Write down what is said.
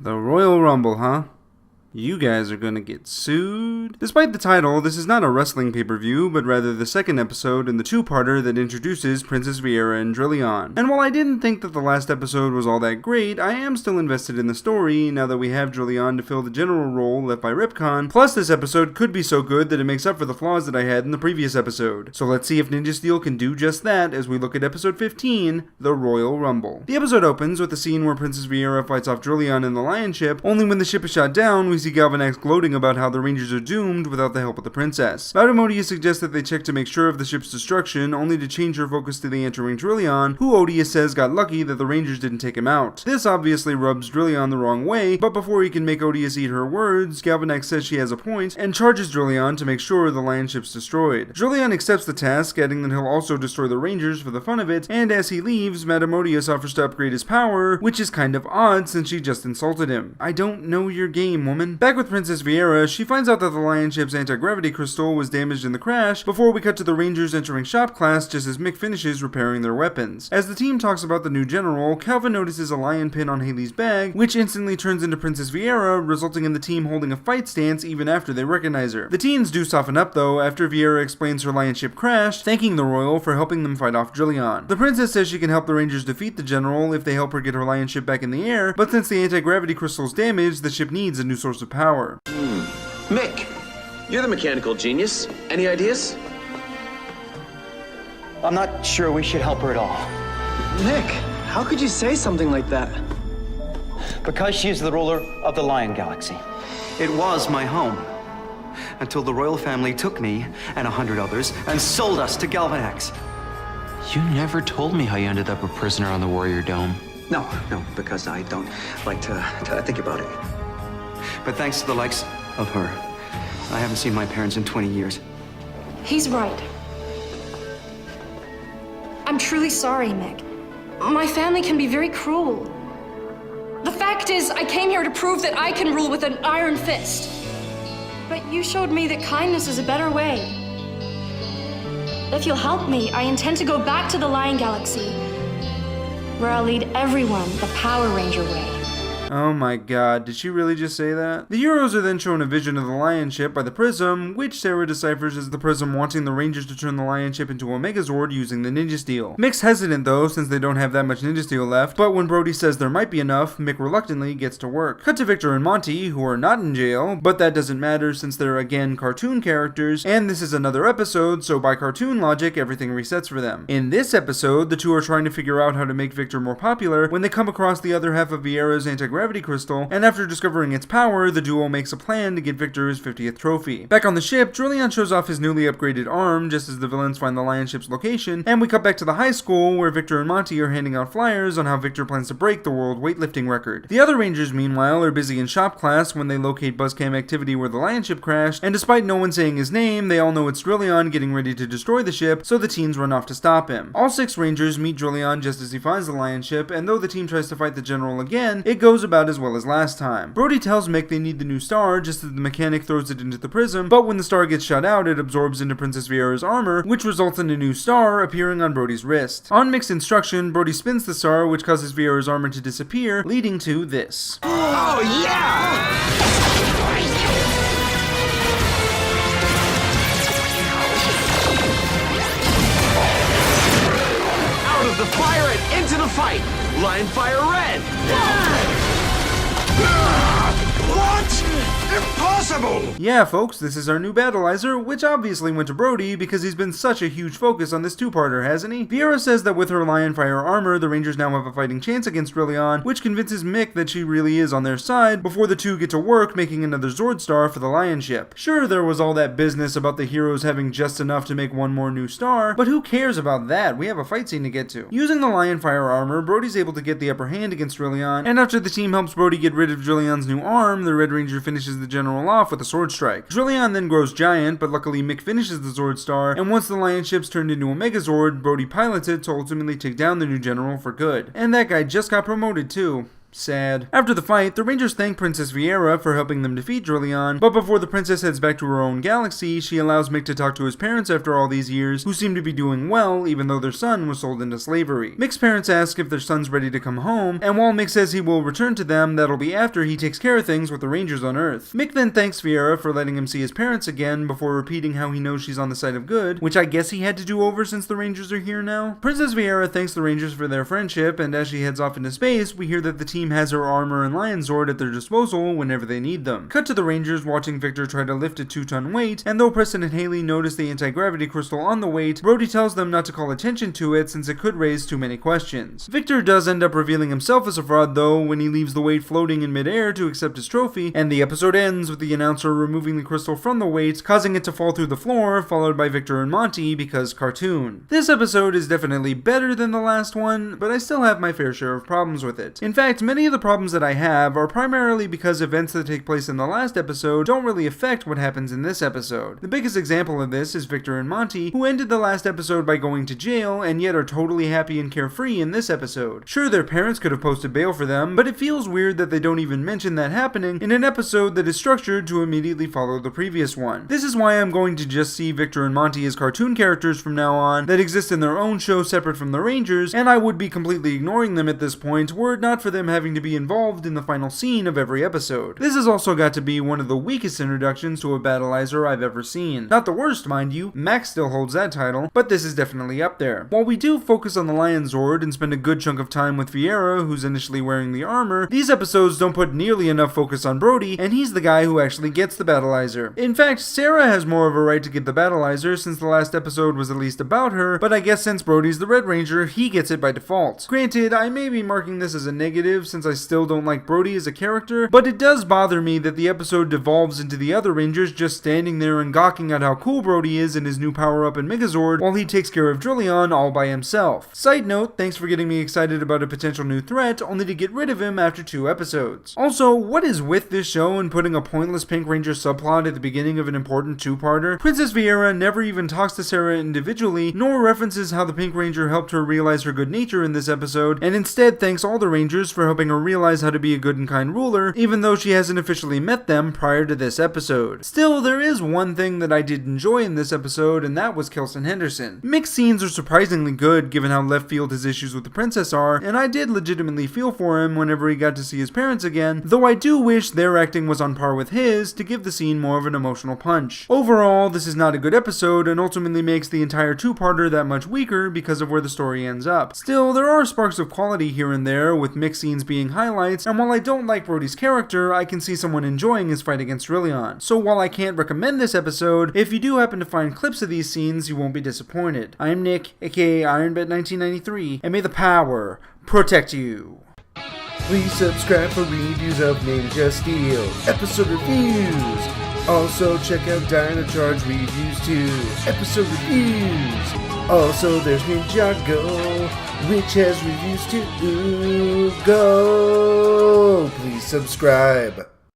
The Royal Rumble, huh? You guys are gonna get sued? Despite the title, this is not a wrestling pay-per-view, but rather the second episode in the two-parter that introduces Princess Viera and Drillyon. And while I didn't think that the last episode was all that great, I am still invested in the story now that we have Drillyon to fill the general role left by Ripcon, plus this episode could be so good that it makes up for the flaws that I had in the previous episode. So let's see if Ninja Steel can do just that as we look at episode 15, The Royal Rumble. The episode opens with a scene where Princess Viera fights off Drillyon and the Lion Ship, only when the ship is shot down, we see Galvanax gloating about how the Rangers are doomed without the help of the princess. Madame suggests that they check to make sure of the ship's destruction, only to change her focus to the entering Drillyon, who Odious says got lucky that the Rangers didn't take him out. This obviously rubs Drillyon the wrong way, but before he can make Odious eat her words, Galvanax says she has a point, and charges Drillyon to make sure the Lion Ship's destroyed. Drillyon accepts the task, adding that he'll also destroy the Rangers for the fun of it, and as he leaves, Madame offers to upgrade his power, which is kind of odd since she just insulted him. I don't know your game, woman. Back with Princess Viera, she finds out that the Lion Ship's anti-gravity crystal was damaged in the crash before we cut to the Rangers entering shop class just as Mick finishes repairing their weapons. As the team talks about the new general, Calvin notices a lion pin on Haley's bag, which instantly turns into Princess Viera, resulting in the team holding a fight stance even after they recognize her. The teens do soften up though after Viera explains her Lion Ship crashed, thanking the Royal for helping them fight off Drillyon. The princess says she can help the Rangers defeat the general if they help her get her Lion Ship back in the air, but since the anti-gravity crystal is damaged, the ship needs a new source of power. Mick, you're the mechanical genius. Any ideas? I'm not sure we should help her at all. Mick, how could you say something like that? Because she is the ruler of the Lion Galaxy. It was my home. Until the royal family took me and 100 others and sold us to Galvanax. You never told me how you ended up a prisoner on the Warrior Dome. No, because I don't like to think about it. But thanks to the likes of her, I haven't seen my parents in 20 years. He's right. I'm truly sorry, Mick. My family can be very cruel. The fact is, I came here to prove that I can rule with an iron fist. But you showed me that kindness is a better way. If you'll help me, I intend to go back to the Lion Galaxy, where I'll lead everyone the Power Ranger way. Oh my god, did she really just say that? The heroes are then shown a vision of the Lion Ship by the Prism, which Sarah deciphers as the Prism wanting the Rangers to turn the Lion Ship into a Megazord using the Ninja Steel. Mick's hesitant though, since they don't have that much Ninja Steel left, but when Brody says there might be enough, Mick reluctantly gets to work. Cut to Victor and Monty, who are not in jail, but that doesn't matter since they're again cartoon characters, and this is another episode, so by cartoon logic, everything resets for them. In this episode, the two are trying to figure out how to make Victor more popular when they come across the other half of Viera's anti-gravity crystal, and after discovering its power, the duo makes a plan to get Victor his 50th trophy. Back on the ship, Drillyon shows off his newly upgraded arm just as the villains find the Lion Ship's location, and we cut back to the high school where Victor and Monty are handing out flyers on how Victor plans to break the world weightlifting record. The other Rangers, meanwhile, are busy in shop class when they locate Buzzcam activity where the Lion Ship crashed, and despite no one saying his name, they all know it's Drillyon getting ready to destroy the ship, so the teens run off to stop him. All 6 Rangers meet Drillyon just as he finds the Lion Ship, and though the team tries to fight the general again, it goes about as well as last time. Brody tells Mick they need the new star just as the mechanic throws it into the prism, but when the star gets shot out, it absorbs into Princess Viera's armor, which results in a new star appearing on Brody's wrist. On Mick's instruction, Brody spins the star, which causes Viera's armor to disappear, leading to this. Oh, yeah! Out of the fire and into the fight! Lion Fire Red! What? Impossible! Yeah, folks, this is our new Battleizer, which obviously went to Brody because he's been such a huge focus on this two-parter, hasn't he? Viera says that with her Lion Fire armor, the Rangers now have a fighting chance against Drillyon, which convinces Mick that she really is on their side before the two get to work making another Zord star for the Lion Ship. Sure, there was all that business about the heroes having just enough to make one more new star, but who cares about that? We have a fight scene to get to. Using the Lion Fire armor, Brody's able to get the upper hand against Drillyon, and after the team helps Brody get rid of Drillion's new arm, the Red Ranger finishes the general off with a sword strike. Drillyon then grows giant, but luckily Mick finishes the Zord star, and once the Lion Ship's turned into a Megazord, Brody pilots it to ultimately take down the new general for good. And that guy just got promoted too. Sad. After the fight, the Rangers thank Princess Viera for helping them defeat Drillyon, but before the princess heads back to her own galaxy, she allows Mick to talk to his parents after all these years, who seem to be doing well even though their son was sold into slavery. Mick's parents ask if their son's ready to come home, and while Mick says he will return to them, that'll be after he takes care of things with the Rangers on Earth. Mick then thanks Viera for letting him see his parents again before repeating how he knows she's on the side of good, which I guess he had to do over since the Rangers are here now. Princess Viera thanks the Rangers for their friendship, and as she heads off into space, we hear that the team has her armor and Lion Zord at their disposal whenever they need them. Cut to the Rangers watching Victor try to lift a 2-ton weight, and though Preston and Haley notice the anti-gravity crystal on the weight, Brody tells them not to call attention to it since it could raise too many questions. Victor does end up revealing himself as a fraud though when he leaves the weight floating in midair to accept his trophy, and the episode ends with the announcer removing the crystal from the weight, causing it to fall through the floor, followed by Victor and Monty because cartoon. This episode is definitely better than the last one, but I still have my fair share of problems with it. In fact, many of the problems that I have are primarily because events that take place in the last episode don't really affect what happens in this episode. The biggest example of this is Victor and Monty, who ended the last episode by going to jail and yet are totally happy and carefree in this episode. Sure, their parents could have posted bail for them, but it feels weird that they don't even mention that happening in an episode that is structured to immediately follow the previous one. This is why I'm going to just see Victor and Monty as cartoon characters from now on that exist in their own show separate from the Rangers, and I would be completely ignoring them at this point were it not for them having to be involved in the final scene of every episode. This has also got to be one of the weakest introductions to a battleizer I've ever seen. Not the worst, mind you, Max still holds that title, but this is definitely up there. While we do focus on the Lion Zord and spend a good chunk of time with Viera, who's initially wearing the armor, these episodes don't put nearly enough focus on Brody, and he's the guy who actually gets the battleizer. In fact, Sarah has more of a right to get the battleizer since the last episode was at least about her, but I guess since Brody's the Red Ranger, he gets it by default. Granted, I may be marking this as a negative since I still don't like Brody as a character, but it does bother me that the episode devolves into the other Rangers just standing there and gawking at how cool Brody is in his new power-up in Megazord while he takes care of Drillyon all by himself. Side note, thanks for getting me excited about a potential new threat, only to get rid of him after 2 episodes. Also, what is with this show and putting a pointless Pink Ranger subplot at the beginning of an important 2-parter? Princess Viera never even talks to Sarah individually, nor references how the Pink Ranger helped her realize her good nature in this episode, and instead thanks all the Rangers for helping her realize how to be a good and kind ruler, even though she hasn't officially met them prior to this episode. Still, there is one thing that I did enjoy in this episode, and that was Kelson Henderson. Mick's scenes are surprisingly good given how left field his issues with the princess are, and I did legitimately feel for him whenever he got to see his parents again, though I do wish their acting was on par with his to give the scene more of an emotional punch. Overall, this is not a good episode and ultimately makes the entire 2-parter that much weaker because of where the story ends up. Still, there are sparks of quality here and there, with Mick scenes being highlights, and while I don't like Brody's character, I can see someone enjoying his fight against Drillyon. So while I can't recommend this episode, if you do happen to find clips of these scenes, you won't be disappointed. I'm Nick, aka IronBet1993, and may the power protect you. Please subscribe for reviews of Ninja Steel, episode reviews. Also check out Dino Charge reviews too, episode reviews. Also there's Ninjago, which has reviews too. Go! Please subscribe.